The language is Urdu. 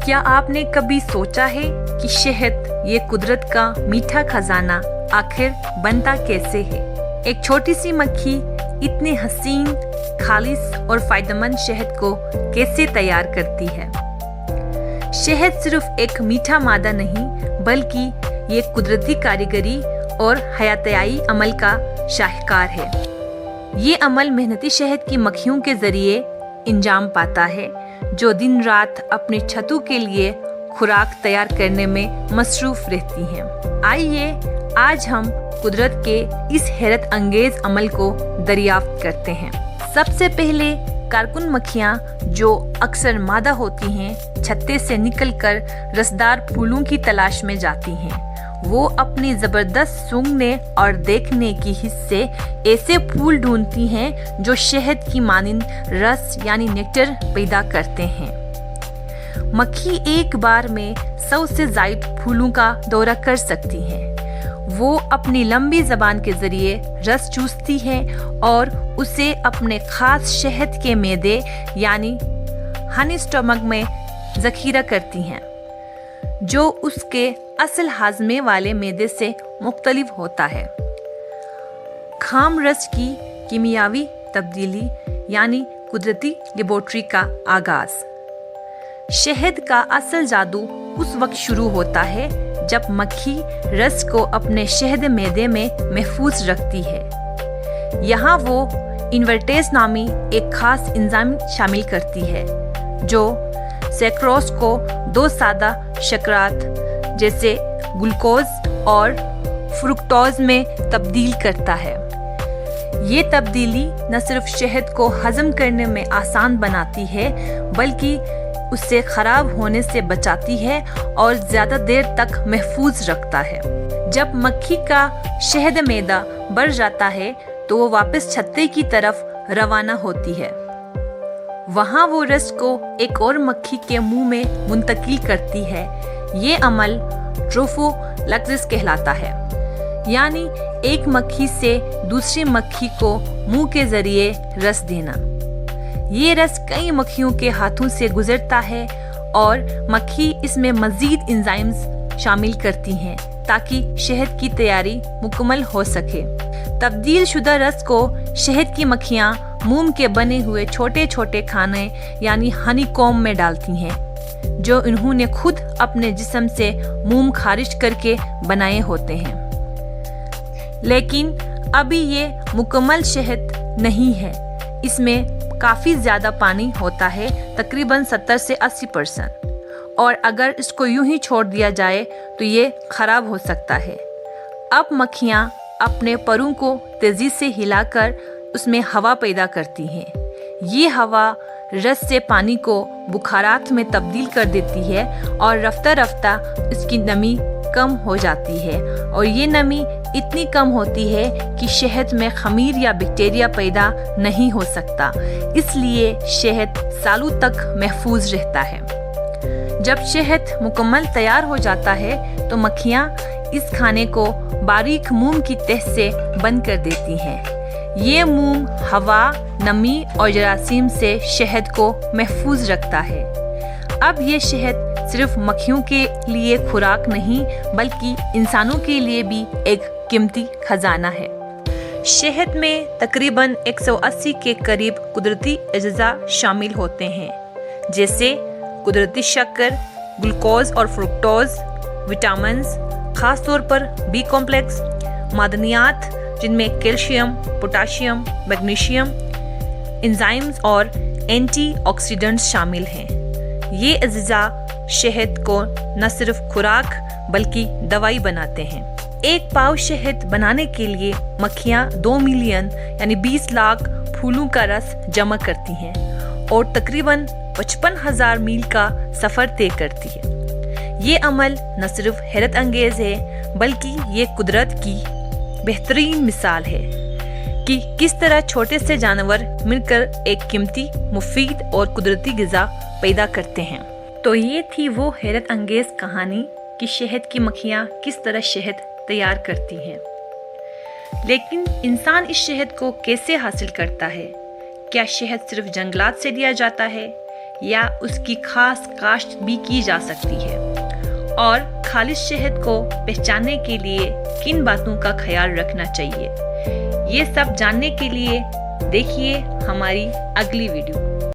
کیا آپ نے کبھی سوچا ہے کہ شہد یہ قدرت کا میٹھا خزانہ آخر بنتا کیسے ہے؟ ایک چھوٹی سی مکھی اتنے حسین، خالص اور فائدہ مند شہد کو کیسے تیار کرتی ہے؟ شہد صرف ایک میٹھا مادہ نہیں بلکہ یہ قدرتی کاریگری اور حیاتیائی عمل کا شاہکار ہے۔ یہ عمل محنتی شہد کی مکھیوں کے ذریعے انجام پاتا ہے جو دن رات اپنی چھتوں کے لیے خوراک تیار کرنے میں مصروف رہتی ہیں۔ آئیے آج ہم قدرت کے اس حیرت انگیز عمل کو دریافت کرتے ہیں۔ سب سے پہلے کارکن مکھیاں جو اکثر مادہ ہوتی ہیں چھتے سے نکل کر رسدار پھولوں کی تلاش میں جاتی ہیں۔ وہ اپنی زبردست سونگھنے اور دیکھنے کی حس سے ایسے پھول ڈھونڈتی ہیں جو شہد کی مانند رس یعنی نیکٹر پیدا کرتے ہیں۔ مکھی ایک بار میں 100 سے زائد پھولوں کا دورہ کر سکتی ہے۔ وہ اپنی لمبی زبان کے ذریعے رس چوستی ہے اور اسے اپنے خاص شہد کے معدے یعنی ہنی سٹمک میں ذخیرہ کرتی ہیں، جو اس کے اصل ہاضمے والے معدے سے مختلف ہوتا ہے۔ خام رس کی کیمیاوی تبدیلی یعنی قدرتی لیبارٹری کا آغاز۔ شہد کا اصل جادو اس وقت شروع ہوتا ہے جب مکھی رس کو اپنے شہد معدے میں محفوظ رکھتی ہے۔ یہاں وہ انورٹیز نامی ایک خاص انزائم شامل کرتی ہے جو سیکروز کو 2 سادہ شکرات جیسے گلوکوز اور فرکٹوز میں تبدیل کرتا ہے۔ یہ تبدیلی نہ صرف شہد کو ہضم کرنے میں آسان بناتی ہے بلکہ اسے خراب ہونے سے بچاتی ہے اور زیادہ دیر تک محفوظ رکھتا ہے۔ جب مکھی کا شہد معدہ بڑھ جاتا ہے تو وہ واپس چھتے کی طرف روانہ ہوتی ہے۔ وہاں وہ رس کو ایک اور مکھی کے منہ میں منتقل کرتی ہے۔ یہ عمل ٹروفولکسس کہلاتا ہے، یعنی ایک مکھی سے دوسری مکھی کو منہ کے ذریعے رس دینا۔ یہ رس کئی مکھیوں کے ہاتھوں سے گزرتا ہے اور مکھی اس میں مزید انزائمز شامل کرتی ہیں تاکہ شہد کی تیاری مکمل ہو سکے۔ تبدیل شدہ رس کو شہد کی مکھیاں موم کے بنے ہوئے چھوٹے چھوٹے کھانے یعنی ہنی کوم میں ڈالتی ہیں، جو انہوں نے خود اپنے جسم سے موم خارج کر کے بنائے ہوتے ہیں۔ لیکن ابھی یہ مکمل شہد نہیں ہے، اس میں کافی زیادہ پانی ہوتا ہے، تقریباً 70 سے 80%، اور اگر اس کو یوں ہی چھوڑ دیا جائے تو یہ خراب ہو سکتا ہے۔ اب مکھیاں اپنے پروں کو تیزی سے ہلا کر اس میں ہوا پیدا کرتی ہیں۔ یہ ہوا رس سے پانی کو بخارات میں تبدیل کر دیتی ہے اور رفتہ رفتہ اس کی نمی کم ہو جاتی ہے، اور یہ نمی اتنی کم ہوتی ہے کہ شہد میں خمیر یا بیکٹیریا پیدا نہیں ہو سکتا، اس لیے شہد سالوں تک محفوظ رہتا ہے۔ جب شہد مکمل تیار ہو جاتا ہے تو مکھیاں اس کھانے کو باریک موم کی تہ سے بند کر دیتی ہیں۔ یہ موم ہوا، نمی اور جراثیم سے شہد کو محفوظ رکھتا ہے۔ اب یہ شہد صرف مکھیوں کے لیے خوراک نہیں بلکہ انسانوں کے لیے بھی ایک قیمتی خزانہ ہے۔ شہد میں تقریباً 180 کے قریب قدرتی اجزاء شامل ہوتے ہیں، جیسے قدرتی شکر، گلوکوز اور فرکٹوز، وٹامنز خاص طور پر بی کمپلیکس، معدنیات جن میں کیلشیم، پوٹاشیم، میگنیشیم، انزائمز اور اینٹی آکسیڈنٹس شامل ہیں۔ یہ اجزاء شہد کو نہ صرف خوراک بلکہ دوائی بناتے ہیں۔ ایک پاؤ شہد بنانے کے لیے مکھیاں 2 ملین یعنی 20 لاکھ پھولوں کا رس جمع کرتی ہیں اور تقریباً 55,000 میل کا سفر طے کرتی ہے۔ یہ عمل نہ صرف حیرت انگیز ہے بلکہ یہ قدرت کی بہترین مثال ہے کہ کس طرح چھوٹے سے جانور مل کر ایک قیمتی، مفید اور قدرتی غذا پیدا کرتے ہیں۔ تو یہ تھی وہ حیرت انگیز کہانی کہ شہد کی مکھیاں کس طرح شہد تیار کرتی ہیں۔ لیکن انسان اس شہد کو کیسے حاصل کرتا ہے؟ کیا شہد صرف جنگلات سے لیا جاتا ہے یا اس کی خاص کاشت بھی کی جا سکتی ہے؟ اور خالص شہد کو پہچاننے کے لیے کن باتوں کا خیال رکھنا چاہیے؟ یہ سب جاننے کے لیے دیکھیے ہماری اگلی ویڈیو۔